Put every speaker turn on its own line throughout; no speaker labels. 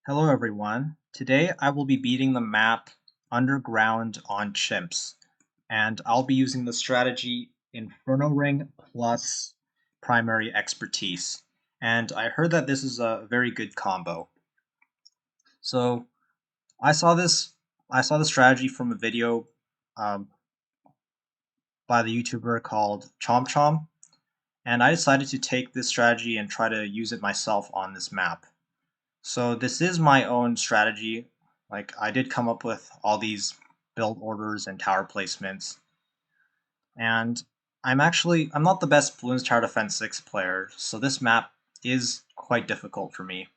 Hello everyone. Today I will be beating the map Underground on Chimps, and I'll be using the strategy Inferno Ring plus Primary Expertise. And I heard that this is a very good combo. So I saw the strategy from a video um, by the YouTuber called CHIMPS, and I decided to take this strategy and try to use it myself on this map. So this is my own strategy. Like I did come up with all these build orders and tower placements. And I'm not the best Bloons Tower Defense 6 player, so this map is quite difficult for me.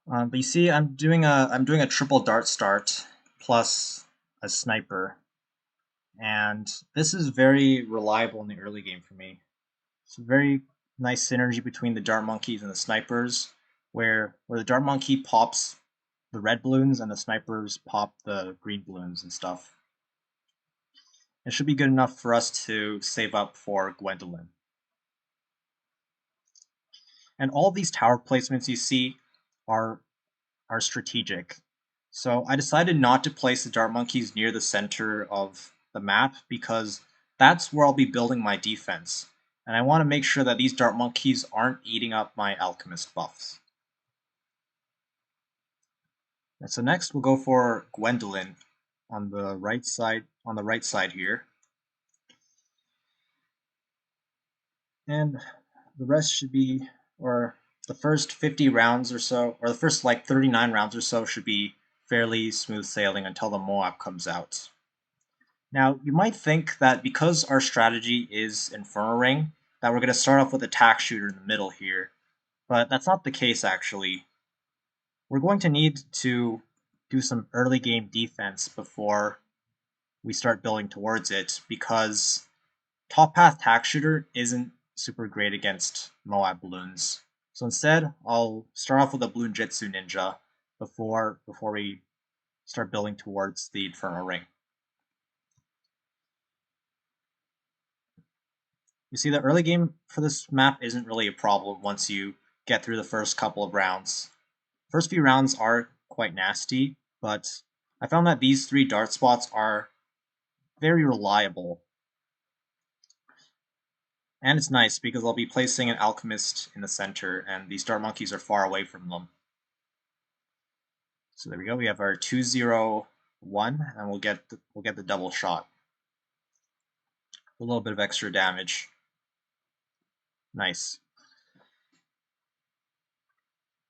But you see, I'm doing a triple dart start plus a sniper, and this is very reliable in the early game for me. It's a very nice synergy between the dart monkeys and the snipers, where the dart monkey pops the red balloons and the snipers pop the green balloons and stuff. It should be good enough for us to save up for Gwendolyn. And all these tower placements you see are strategic. So I decided not to place the dart monkeys near the center of the map because that's where I'll be building my defense. And I want to make sure that these dart monkeys aren't eating up my alchemist buffs. And so next we'll go for Gwendolyn on the right side here. And the rest should be, or the first 50 rounds or so, or the first like 39 rounds or so should be fairly smooth sailing until the Moab comes out. Now, you might think that because our strategy is Inferno Ring, that we're going to start off with a tack shooter in the middle here, but that's not the case actually. We're going to need to do some early game defense before we start building towards it, because top path tack shooter isn't super great against Moab balloons. So instead, I'll start off with a Balloon Jitsu Ninja before we start building towards the Inferno Ring. You see, the early game for this map isn't really a problem once you get through the first couple of rounds. First few rounds are quite nasty, but I found that these 3 dart spots are very reliable. And it's nice because I'll be placing an alchemist in the center, and these dart monkeys are far away from them. So there we go. We have our 2-0-1, and we'll get the double shot. A little bit of extra damage. Nice.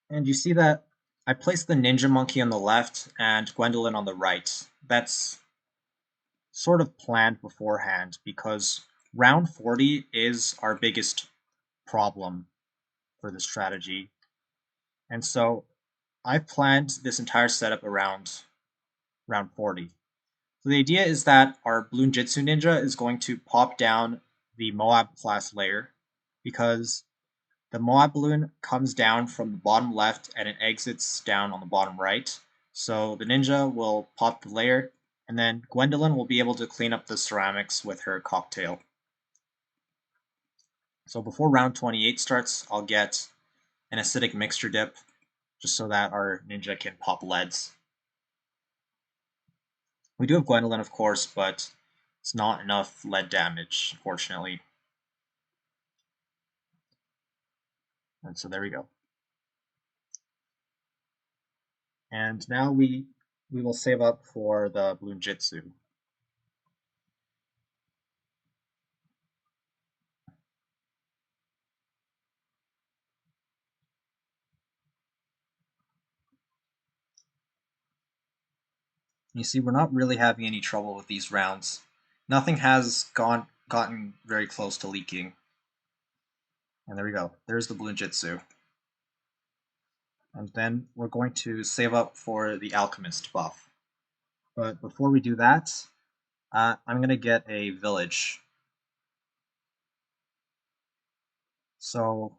And you see that I placed the ninja monkey on the left and Gwendolyn on the right. That's sort of planned beforehand because round 40 is our biggest problem for the strategy. And so I planned this entire setup around round 40. So the idea is that our Balloon Jitsu Ninja is going to pop down the Moab class layer because the Moab balloon comes down from the bottom left and it exits down on the bottom right. So the ninja will pop the layer, and then Gwendolyn will be able to clean up the ceramics with her cocktail. So before round 28 starts, I'll get an acidic mixture dip just so that our ninja can pop leads. We do have Gwendolyn, of course, but it's not enough lead damage, unfortunately. And so there we go. And now we will save up for the Balloon Jitsu. You see, we're not really having any trouble with these rounds. Nothing has gotten very close to leaking. And there we go. There's the Balloon Jitsu. And then we're going to save up for the Alchemist buff. But before we do that, I'm going to get a village. So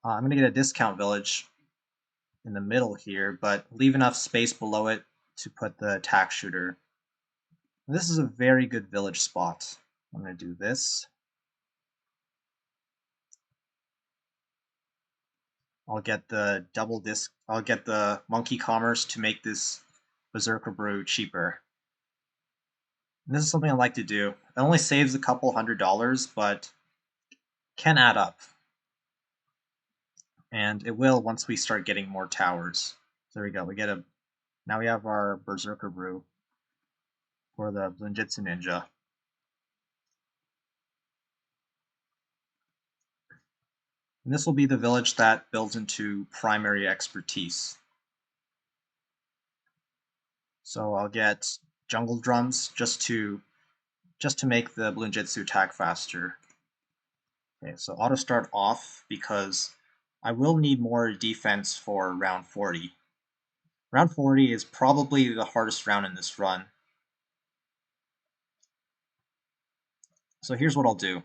I'm going to get a discount village in the middle here, but leave enough space below it to put the attack shooter. This is a very good village spot. I'm going to do this. I'll get the double disc. I'll get the Monkey Commerce to make this Berserker Brew cheaper. And this is something I like to do. It only saves a couple $100, but can add up. And it will once we start getting more towers. So there we go. Now we have our Berserker Brew for the Blunjitsu Ninja. And this will be the village that builds into primary expertise. So I'll get jungle drums just to make the Blunjitsu attack faster. Okay, so auto start off because I will need more defense for round 40. Round 40 is probably the hardest round in this run. So here's what I'll do.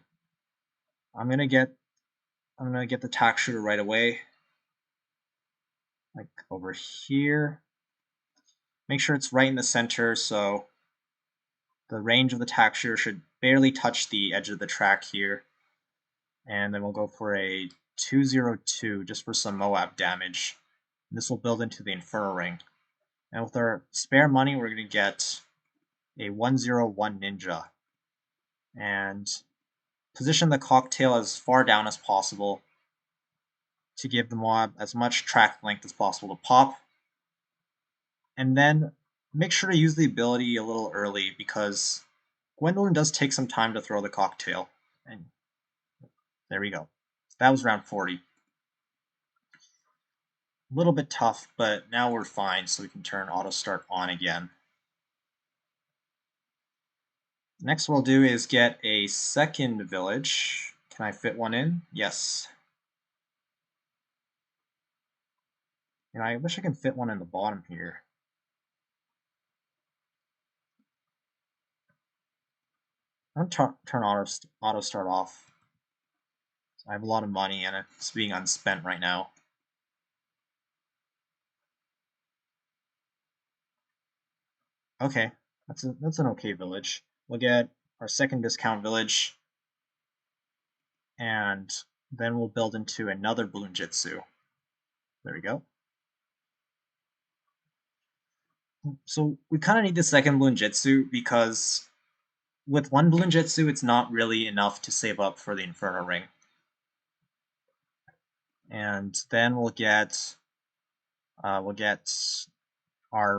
I'm gonna get the tack shooter right away, like over here. Make sure it's right in the center, so the range of the tack shooter should barely touch the edge of the track here. And then we'll go for a 202 just for some Moab damage. And this will build into the Inferno Ring. And with our spare money, we're going to get a 101 Ninja. And position the cocktail as far down as possible to give the Moab as much track length as possible to pop. And then make sure to use the ability a little early because Gwendolyn does take some time to throw the cocktail. And there we go. That was round 40. A little bit tough, but now we're fine, so we can turn auto start on again. Next what we'll do is get a second village. Can I fit one in? Yes. And I wish I could fit one in the bottom here. I'm going to turn auto start off. I have a lot of money and it's being unspent right now. Okay, that's an okay village. We'll get our second discount village, and then we'll build into another Bloonjitsu. There we go. So we kind of need the second Bloonjitsu because with one Bloonjitsu, it's not really enough to save up for the Inferno Ring. And then we'll get our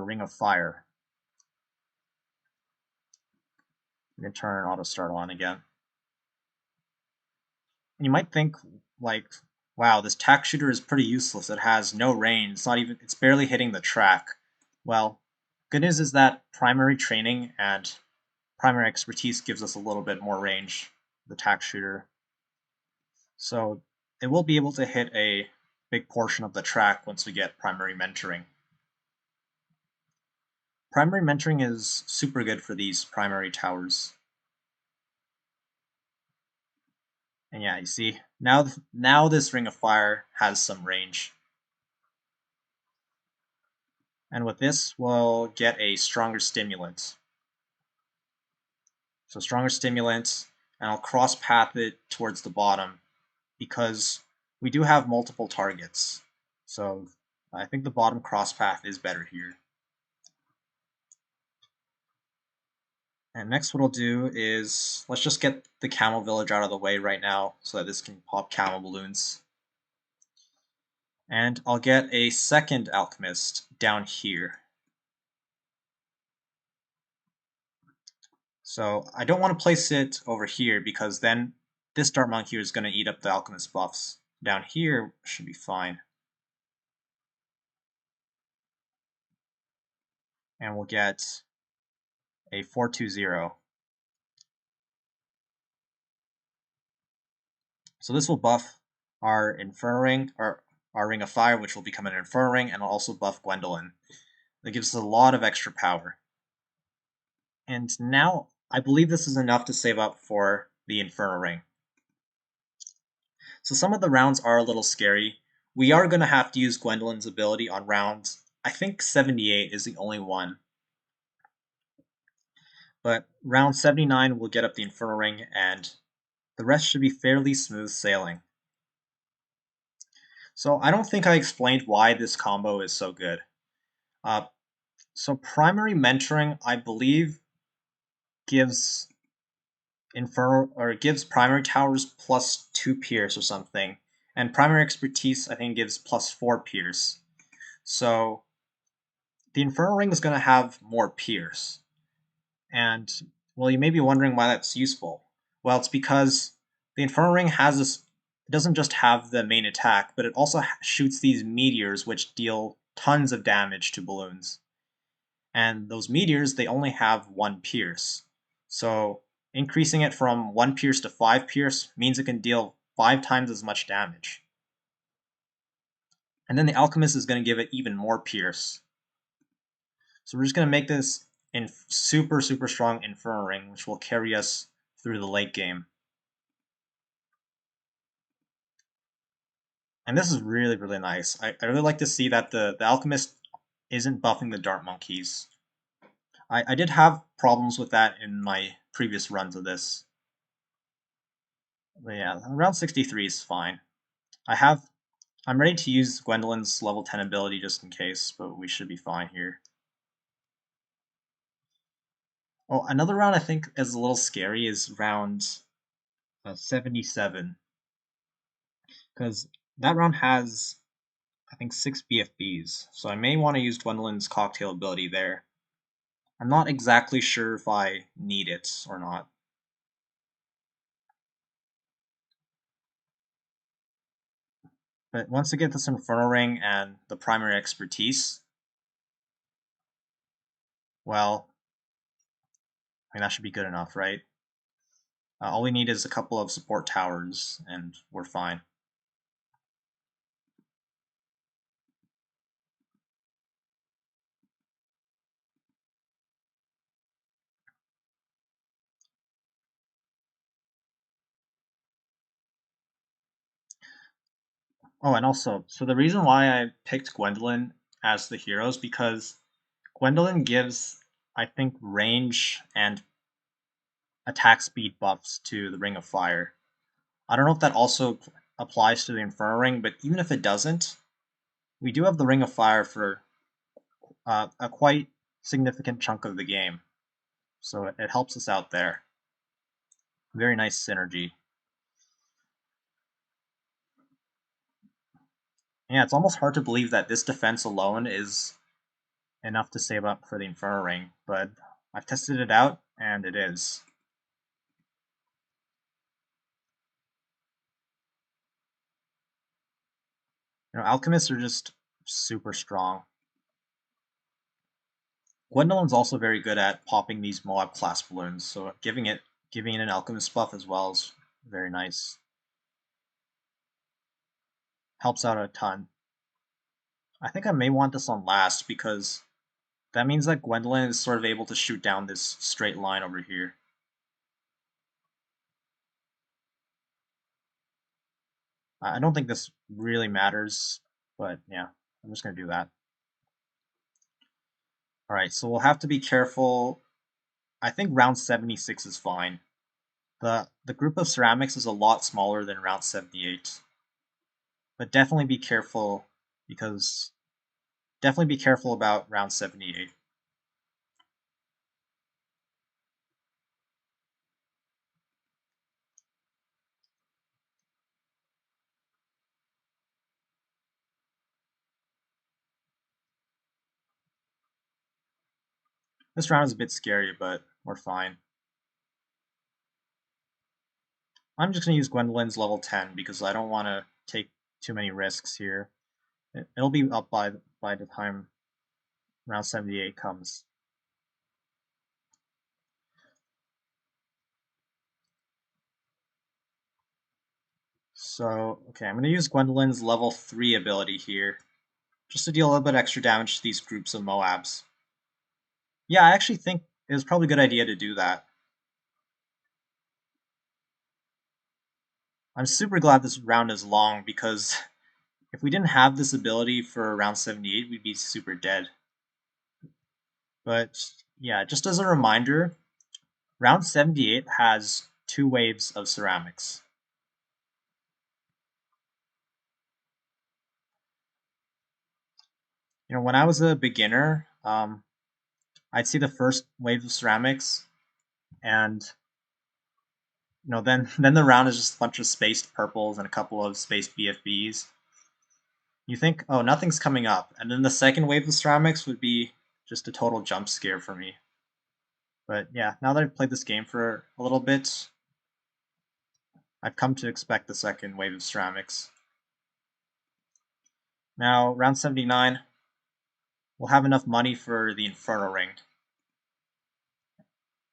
Ring of Fire. We're gonna turn auto start on again. And you might think like, wow, this tack shooter is pretty useless. It has no range. It's barely hitting the track. Well, good news is that primary training and primary expertise gives us a little bit more range, the tack shooter. So it will be able to hit a big portion of the track once we get primary mentoring. Primary mentoring is super good for these primary towers. And yeah, you see, now this Ring of Fire has some range. And with this, we'll get a stronger stimulant. So stronger stimulant, and I'll cross path it towards the bottom because we do have multiple targets. So I think the bottom cross path is better here. And next what I'll do is, let's just get the camel village out of the way right now so that this can pop camel balloons. And I'll get a second alchemist down here. So I don't want to place it over here because then this Dart Monk here is going to eat up the alchemist buffs. Down here should be fine. And we'll get a 420. So this will buff our Inferno Ring, or our Ring of Fire, which will become an Inferno Ring, and will also buff Gwendolyn. That gives us a lot of extra power. And now, I believe this is enough to save up for the Inferno Ring. So some of the rounds are a little scary. We are going to have to use Gwendolyn's ability on rounds. I think 78 is the only one. But round 79 will get up the Inferno Ring, and the rest should be fairly smooth sailing. So I don't think I explained why this combo is so good. Uh, so primary mentoring, I believe, gives Inferno or it gives primary towers +2 pierce or something, and primary expertise I think gives +4 pierce. So the Inferno ring is going to have more pierce, and well, you may be wondering why that's useful. Well, it's because the Inferno ring has this. It doesn't just have the main attack, but it also shoots these meteors which deal tons of damage to balloons. And those meteors, they only have 1 pierce. So increasing it from 1 pierce to 5 pierce means it can deal 5 times as much damage. And then the Alchemist is going to give it even more pierce. So we're just going to make this in super strong Inferno Ring, which will carry us through the late game. And this is really nice. I really like to see that the Alchemist isn't buffing the Dart Monkeys. I did have problems with that in my previous runs of this. But yeah, around 63 is fine. I'm ready to use Gwendolyn's level 10 ability just in case, but we should be fine here. Oh, another round I think is a little scary is round 77. Because that round has, I think, 6 BFBs, so I may want to use Gwendolyn's cocktail ability there. I'm not exactly sure if I need it or not. But once I get this Inferno Ring and the primary expertise, well, I mean, that should be good enough, right? All we need is a couple of support towers, and we're fine. Oh, and also, so the reason why I picked Gwendolyn as the hero is because Gwendolyn gives, I think, range and attack speed buffs to the Ring of Fire. I don't know if that also applies to the Inferno Ring, but even if it doesn't, we do have the Ring of Fire for a quite significant chunk of the game. So it helps us out there. Very nice synergy. Yeah, it's almost hard to believe that this defense alone is enough to save up for the Inferno Ring, but I've tested it out, and it is. Alchemists are just super strong. Gwendolyn's also very good at popping these Moab class balloons, so giving it an alchemist buff as well is very nice. Helps out a ton. I think I may want this on last because that means that Gwendolyn is sort of able to shoot down this straight line over here. I don't think this really matters, but yeah, I'm just going to do that. Alright, so we'll have to be careful. I think round 76 is fine. The group of ceramics is a lot smaller than round 78. But definitely be careful because definitely be careful about round 78. This round is a bit scary, but we're fine. I'm just going to use Gwendolyn's level 10 because I don't want to take too many risks here. It'll be up by the time round 78 comes. So, okay, I'm going to use Gwendolyn's level 3 ability here, just to deal a little bit extra damage to these groups of Moabs. Yeah, I actually think it was probably a good idea to do that. I'm super glad this round is long because if we didn't have this ability for round 78, we'd be super dead. But yeah, just as a reminder, round 78 has 2 waves of ceramics. When I was a beginner, I'd see the first wave of ceramics, and then the round is just a bunch of spaced purples and a couple of spaced BFBs. You think, oh, nothing's coming up, and then the second wave of ceramics would be just a total jump scare for me. But yeah, now that I've played this game for a little bit, I've come to expect the second wave of ceramics. Now, round 79, we'll have enough money for the Inferno ring.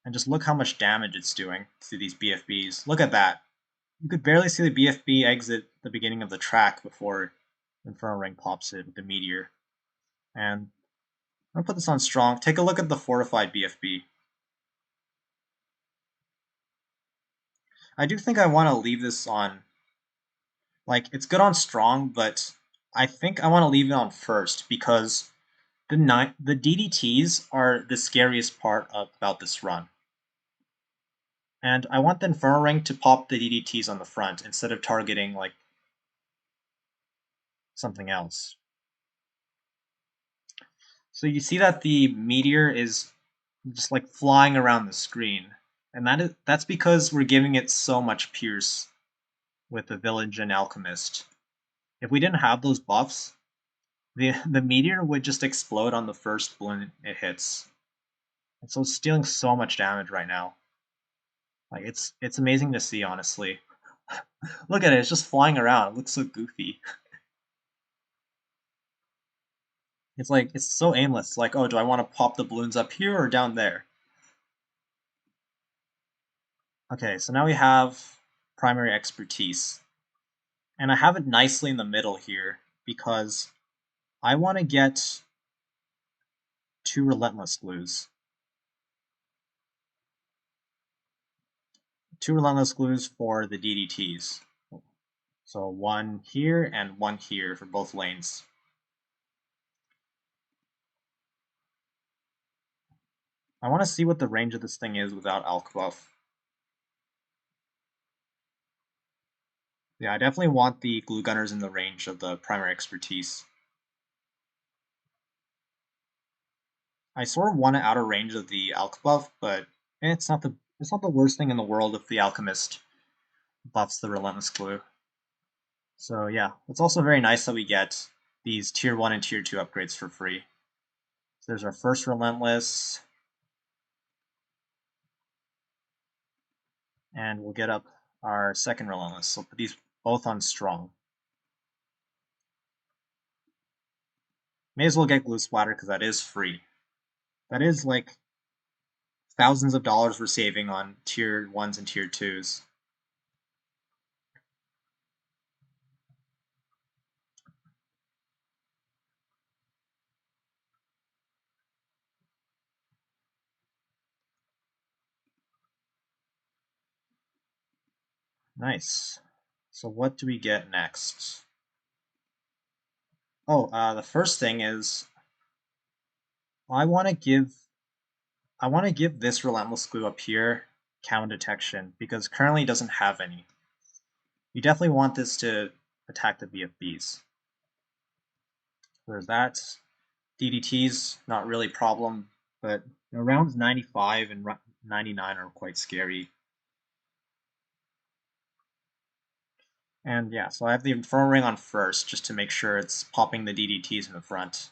And just look how much damage it's doing to these BFBs. Look at that. You could barely see the BFB exit the beginning of the track before Inferno ring pops it with the meteor. And I'm going to put this on strong. Take a look at the fortified BFB. I do think I want to leave this on, like, it's good on strong, but I think I want to leave it on first because the DDTs are the scariest part about this run. And I want the Inferno ring to pop the DDTs on the front instead of targeting, like, something else. So you see that the meteor is just like flying around the screen. And that's because we're giving it so much pierce with the village and alchemist. If we didn't have those buffs, the meteor would just explode on the first balloon it hits. And so it's dealing so much damage right now. Like it's amazing to see, honestly. Look at it, it's just flying around. It looks so goofy. It's like it's so aimless. Like, oh, do I want to pop the balloons up here or down there? Okay, so now we have primary expertise. And I have it nicely in the middle here because I want to get 2 relentless glues. 2 relentless glues for the DDTs. So 1 here and 1 here for both lanes. I want to see what the range of this thing is without alch buff. Yeah, I definitely want the glue gunners in the range of the primary expertise. I sort of want it out of range of the alch buff, but it's not the worst thing in the world if the alchemist buffs the relentless glue. So yeah, it's also very nice that we get these tier 1 and tier 2 upgrades for free. So there's our first relentless, and we'll get up our second relentless. So put these both on strong. May as well get glue splatter because that is free. That is like thousands of dollars we're saving on tier 1s and tier 2s. Nice. So what do we get next? Oh, the first thing is I want to give this relentless glue up here counter detection because currently it doesn't have any. You definitely want this to attack the BFBs. There's that. DDT's not really a problem, but rounds 95 and 99 are quite scary. And yeah, so I have the Inferno ring on first just to make sure it's popping the DDTs in the front.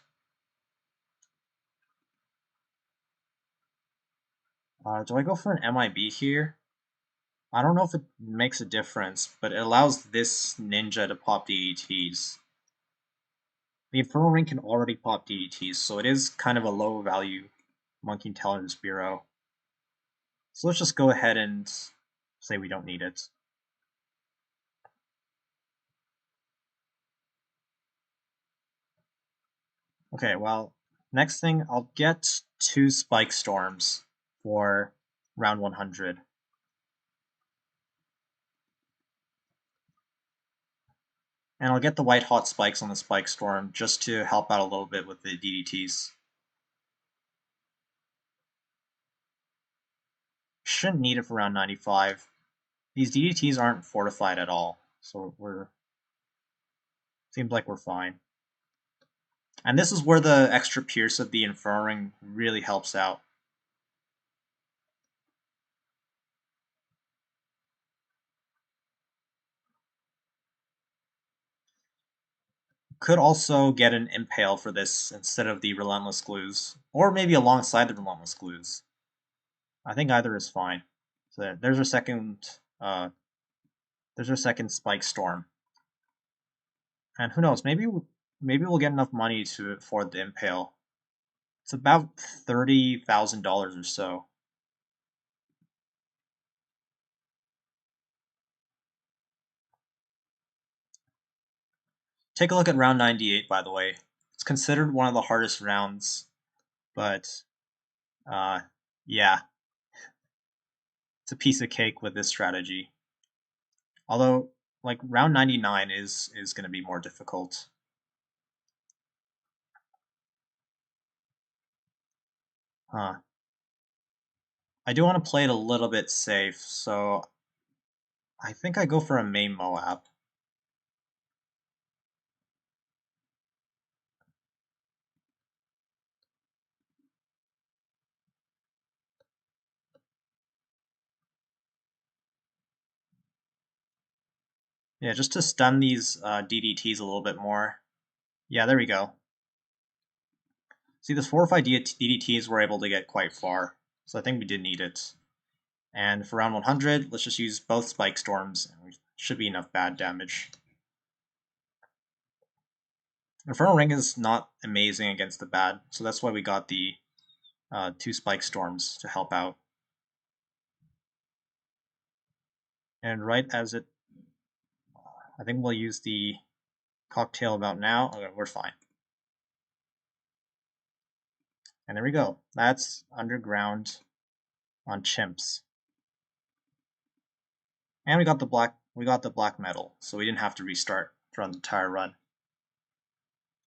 Do I go for an MIB here? I don't know if it makes a difference, but it allows this ninja to pop DDTs. The Inferno ring can already pop DDTs, so it is kind of a low value Monkey Intelligence Bureau. So let's just go ahead and say we don't need it. Okay, well, next thing, I'll get 2 Spike Storms for round 100. And I'll get the white hot spikes on the Spike Storm just to help out a little bit with the DDTs. Shouldn't need it for round 95. These DDTs aren't fortified at all, so seems like we're fine. And this is where the extra pierce of the Inferno ring really helps out. Could also get an Impale for this instead of the Relentless Glues, or maybe alongside the Relentless Glues. I think either is fine. So there's our second Spike Storm. And who knows, maybe we'll get enough money to afford the Impale. It's about $30,000 or so. Take a look at round 98, by the way. It's considered one of the hardest rounds, but yeah, it's a piece of cake with this strategy. Although, like, round 99 is going to be more difficult. Huh. I do want to play it a little bit safe, so I think I go for a main Moab. Yeah, just to stun these DDTs a little bit more. Yeah, there we go. See, this 4 or 5 DDTs were able to get quite far, so I think we did need it. And for round 100, let's just use both Spike Storms, and we should be enough bad damage. Inferno Ring is not amazing against the bad, so that's why we got the 2 Spike Storms to help out. And right as it, I think we'll use the cocktail about now. Okay, we're fine. And there we go. That's underground on Chimps. And we got the black metal, so we didn't have to restart throughout the entire run.